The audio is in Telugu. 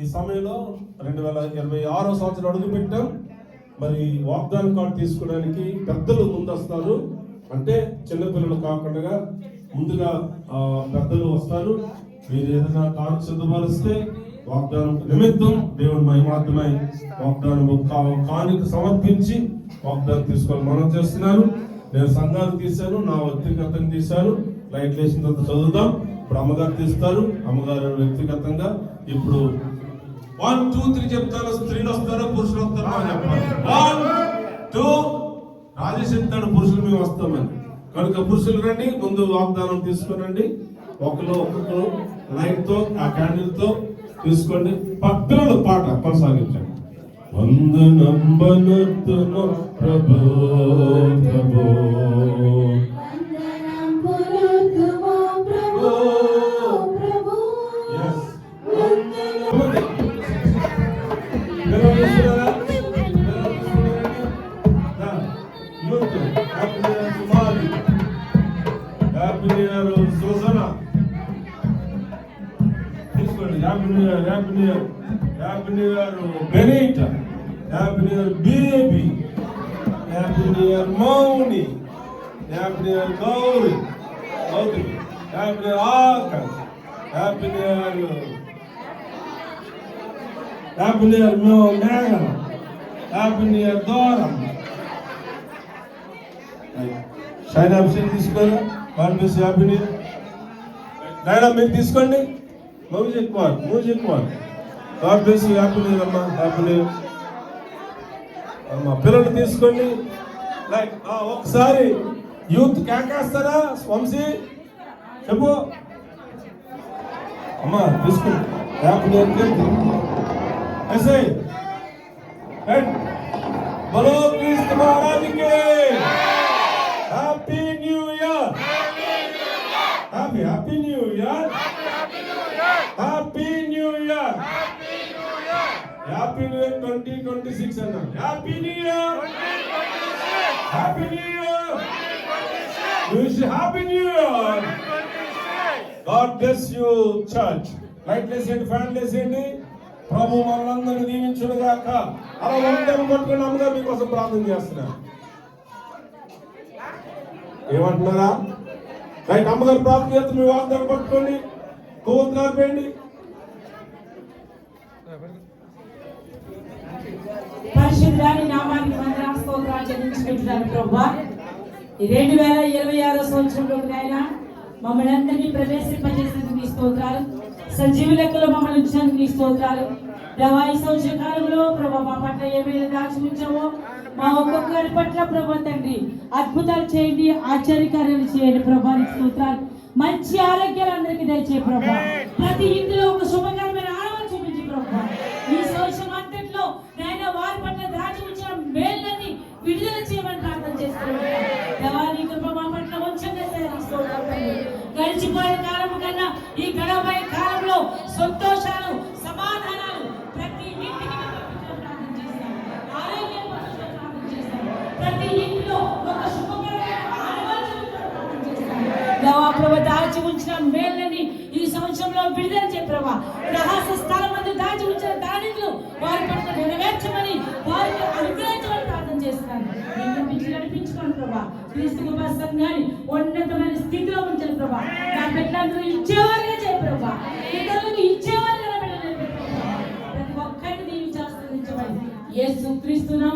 ఈ సమయంలో 2026 సంవత్సరం అడుగు పెట్టాం. మరి వాగ్దానం కార్డు తీసుకోవడానికి పెద్దలు ముందొస్తారు. అంటే చిన్నపిల్లలు కాకుండా ముందుగా పెద్దలు వస్తారు. మీరు ఏదైనా కార్డు సిద్ధపరిస్తే వాగ్దానం నిమిత్తం దేవుని మహిమార్థమై వాగ్దానం కానుక సమర్పించి వాగ్దానం తీసుకోవాలి మనం చేస్తున్నారు. నేను సంఘాలు తీశాను, నా వ్యక్తిగతంగా తీశాను. లైట్ వేసిన తర్వాత చదువుదాం. ఇప్పుడు అమ్మగారు తీస్తారు. అమ్మగారు వ్యక్తిగతంగా ఇప్పుడు 1 2 3 చెప్తారు. స్త్రీలు వస్తారో పురుషులు వస్తారో చెప్పాలి. 1 2 రాజేష్ చెప్తాడు పురుషులు మేము వస్తామని. కనుక పురుషులు రండి, ముందు వాగ్దానం తీసుకురండి. ఒక్కొక్కరు లైట్ తో ఆ క్యాండిల్ తో తీసుకోండి. పిల్లలు పాట కొనసాగించండి. వందనంబనతును ప్రభు ప్రభు Happy New Year, Benita. Happy New Year, baby. Happy New Year, Moni. Happy New Year, Gauri. Happy New Year, Akash. Happy New Year, Megan. Happy New Year, Doram. Shine up, sit this girl. God bless you, Happy New Year. Naina, మీరు తీసుకోండి. Music one. God bless you, Happy New Year, అమ్మా. Happy New Year. అమ్మా పిల్లలు తీసుకోండి. లైక్ ఒకసారి యూత్ కేకేస్తారా? వంశీ చెప్పు అమ్మా తీసుకోండి. Happy new year. ऐसे बोलो कृष्ण महाराज के happy new year. Happy new year. Happy new year. Happy new year 2026 అన్న. Happy new year. Happy new year. Wish happy new year. God bless you church. Light వేసేయండి, ఫ్యాన్ వేసేయండి. ప్రభు మనందరిని దీవించును గాక. అలా వందనం పట్టుకుని అమ్మగా మీకోసం ప్రార్థన చేస్తున్నాను. ఏమంటున్నారా? రైట్, అమ్మగారు ప్రార్థన చేస్తే మీ వాగ్దానం పట్టుకోండి. కొవ్వొత్తులు ఆపేయండి. పరిశుద్ధుని నామానికి వందనాలు స్తోత్రాలు చెల్లించుకుంటున్నాను ప్రభువా. 2026 సంవత్సరంలోకి నాయన మమ్మల్ని అందరినీ ప్రవేశింపజేసినందుకు నీ స్తోత్రాలు. సజీవ లెక్కలో మమ్మల్ని ఉంచినందుకు నీ స్తోత్రాలు. దేవా, ఈ సంవత్సర కాలంలో ప్రభా మా పట్ల ఏమైనా దాచి ఉంచావో మా ఒక్కొక్కరి పట్ల ప్రభా తండ్రి అద్భుతాలు చేయండి, ఆశ్చర్యకార్యాలు చేయండి ప్రభా. నీ స్తోత్రాలు. మంచి ఆరోగ్యాలు అందరికీ దయచేయ ప్రభా. ప్రతి ఇంటిలో ఒక శుభకరమైన ఆనందం చూపించి ప్రభా. ఈ సంవత్సరం అంతట్లో నాయన వారి పట్ల దాచి ఉంచిన మేళ్ళని విడుదల చేయమని ప్రార్థన చేస్తున్నాం. దేవా, నీ కృప మా పట్ల ఉంచండి. గడిచిపోయే కాలం కన్నా ఈ గడవబోయే కాలంలో సంతోషాలు, సమాధానాలు ప్రతి ఇంటికి ప్రార్థన చేస్తాం. ఆరోగ్యం ప్రార్థన చేస్తాం. ప్రతి ఇంట్లో ఒక శుభకరమైన ఆనందం ప్రార్థన చేస్తాం. దేవా ప్రభు, దాచి ఉంచిన మేళ్ళని ఈ సంవత్సరంలో విడుదల చేయ ప్రభా. రహస్య స్థలం మందు దాచి ఉంచిన దానిలో వారి పట్ల నెరవేర్చమని, వారికి అనుగ్రహించమని ప్రార్థన చేస్తాను. నడిపించుకోండి ప్రభా. క్రీస్తు గొప్ప సంఘాన్ని ఉన్నతమైన స్థితిలో ఉంచాలి ప్రభా. నా బిడ్డలందరూ ఇచ్చేవారుగా చేయ ప్రభా. ఇతరులకు ఇచ్చేవారుగా ప్రతి ఒక్కరిని దీవించి ఆశీర్వదించమని యేసు క్రీస్తు నామములో